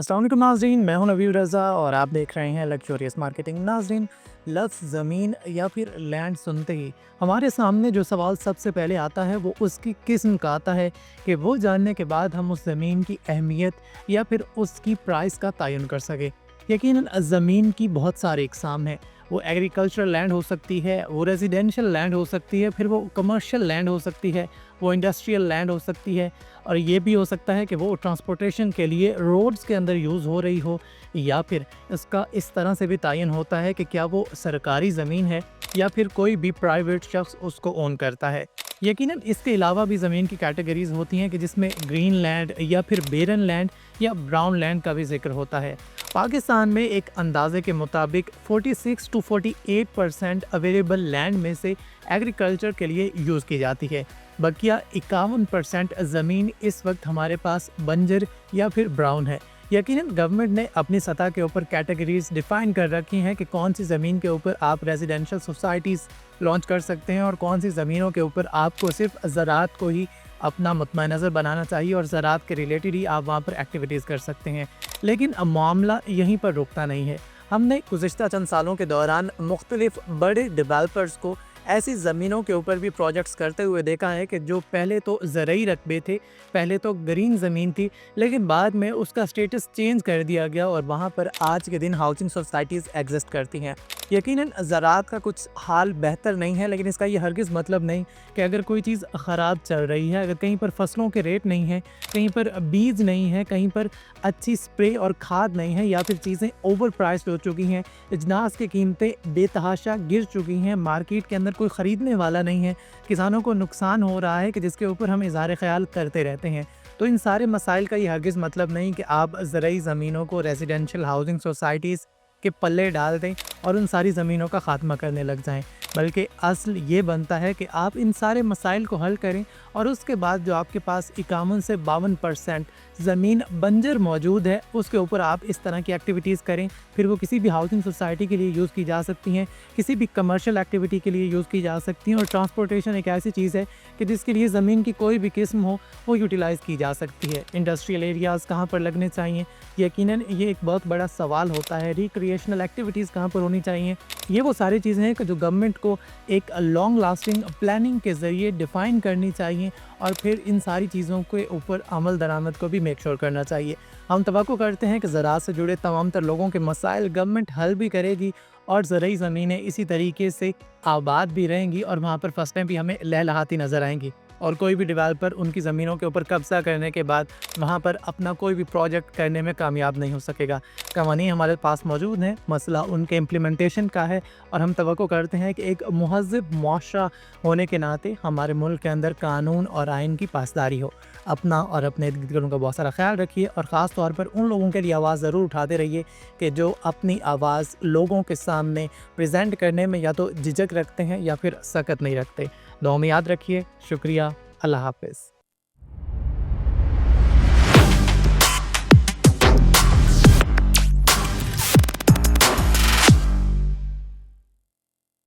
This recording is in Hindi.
अस्सलाम वालेकुम नाज़रीन, मैं हूं नवीद रज़ा और आप देख रहे हैं लग्जरियस मार्केटिंग। नाज़रीन, लफ्ज़ ज़मीन या फिर लैंड सुनते ही हमारे सामने जो सवाल सबसे पहले आता है वो उसकी किस्म का आता है कि वो जानने के बाद हम उस ज़मीन की अहमियत या फिर उसकी प्राइस का तयन कर सकें। यकीनन ज़मीन की बहुत सारी इकसाम हैं। वो एग्रीकल्चरल लैंड हो सकती है, वो रेजिडेंशियल लैंड हो सकती है, फिर वो कमर्शियल लैंड हो सकती है, वो इंडस्ट्रियल लैंड हो सकती है, और ये भी हो सकता है कि वो ट्रांसपोर्टेशन के लिए रोड्स के अंदर यूज़ हो रही हो, या फिर इसका इस तरह से भी तयन होता है कि क्या वो सरकारी ज़मीन है या फिर कोई भी प्राइवेट शख्स उसको ओन करता है। यकीनन इसके अलावा भी ज़मीन की कैटेगरीज होती हैं कि जिसमें ग्रीन लैंड या फिर बेरन लैंड या ब्राउन लैंड का भी जिक्र होता है। पाकिस्तान में एक अंदाजे के मुताबिक 46 टू 48% अवेलेबल लैंड में से एग्रीकल्चर के लिए यूज़ की जाती है। बकिया 51% ज़मीन इस वक्त हमारे पास बंजर या फिर ब्राउन है। यकीनन गवर्नमेंट ने अपनी सतह के ऊपर कैटेगरीज डिफ़ाइन कर रखी हैं कि कौन सी ज़मीन के ऊपर आप रेजिडेंशियल सोसाइटीज़ लॉन्च कर सकते हैं और कौन सी ज़मीनों के ऊपर आपको सिर्फ ज़राअत को ही अपना मुतमईन नज़र बनाना चाहिए और ज़राअत के रिलेटेड ही आप वहाँ पर एक्टिविटीज़ कर सकते हैं। लेकिन अब मामला यहीं पर रुकता नहीं है। हमने गुज़िश्ता चंद सालों के दौरान मुख्तलिफ बड़े डेवलपर्स को ऐसी ज़मीनों के ऊपर भी प्रोजेक्ट्स करते हुए देखा है कि जो पहले तो ज़रई रकबे थे, पहले तो ग्रीन ज़मीन थी, लेकिन बाद में उसका स्टेटस चेंज कर दिया गया और वहाँ पर आज के दिन हाउसिंग सोसाइटीज़ एग्जिस्ट करती हैं। यकीनन ज़राअत का कुछ हाल बेहतर नहीं है, लेकिन इसका ये हरगिज़ मतलब नहीं कि अगर कोई चीज़ ख़राब चल रही है, अगर कहीं पर फसलों के रेट नहीं हैं, कहीं पर बीज नहीं है, कहीं पर अच्छी स्प्रे और खाद नहीं है, या फिर चीज़ें ओवर प्राइस्ड हो चुकी हैं, अजनास की कीमतें बेतहाशा गिर चुकी हैं, मार्केट के अंदर कोई ख़रीदने वाला नहीं है, किसानों को नुकसान हो रहा है कि जिसके ऊपर हम इज़हार ख़याल करते रहते हैं। तो इन सारे मसाइल का ये हरगिज़ मतलब नहीं कि आप ज़रई ज़मीनों को रेजिडेंशियल हाउसिंग सोसाइटीज़ के पल्ले डाल दें और उन सारी ज़मीनों का ख़ात्मा करने लग जाएं, बल्कि असल ये बनता है कि आप इन सारे मसाइल को हल करें और उसके बाद जो आपके पास 51 से 52% ज़मीन बंजर मौजूद है उसके ऊपर आप इस तरह की एक्टिविटीज़ करें। फिर वो किसी भी हाउसिंग सोसाइटी के लिए यूज़ की जा सकती हैं, किसी भी कमर्शियल एक्टिविटी के लिए यूज़ की जा सकती हैं, और ट्रांसपोर्टेशन एक ऐसी चीज़ है कि जिसके लिए ज़मीन की कोई भी किस्म हो वो यूटिलाइज़ की जा सकती है। इंडस्ट्रियल एरियाज़ कहाँ पर लगने चाहिए, यकीनन ये एक बहुत बड़ा सवाल होता है। रिक्रिएशनल एक्टिविटीज़ कहाँ पर होनी चाहिए, ये वो सारी चीज़ें हैं कि जो गवर्नमेंट को एक लॉन्ग लास्टिंग प्लानिंग के ज़रिए डिफ़ाइन करनी चाहिए और फिर इन सारी चीज़ों के ऊपर अमल दरामद को भी मेक श्योर करना चाहिए। हम तवक्को करते हैं कि ज़राअत से जुड़े तमाम तर लोगों के मसाइल गवर्नमेंट हल भी करेगी और ज़रई ज़मीनें इसी तरीके से आबाद भी रहेंगी और वहाँ पर फसलें भी हमें लहलहाती नज़र आएंगी, और कोई भी डेवलपर उनकी ज़मीनों के ऊपर कब्ज़ा करने के बाद वहाँ पर अपना कोई भी प्रोजेक्ट करने में कामयाब नहीं हो सकेगा। कवानीन हमारे पास मौजूद हैं, मसला उनके इम्प्लीमेंटेशन का है, और हम तवक्को करते हैं कि एक मुहज़्ज़ब मुआशरा होने के नाते हमारे मुल्क के अंदर कानून और आइन की पासदारी हो। अपना और अपने इर्द-गिर्द का बहुत सारा ख्याल रखिए और ख़ास तौर पर उन लोगों के लिए आवाज़ ज़रूर उठाते रहिए कि जो अपनी आवाज़ लोगों के सामने प्रेजेंट करने में या तो झिझक रखते हैं या फिर सकत नहीं रखते। दुआ में याद रखिए। शुक्रिया। अल्लाह हाफ़िज़।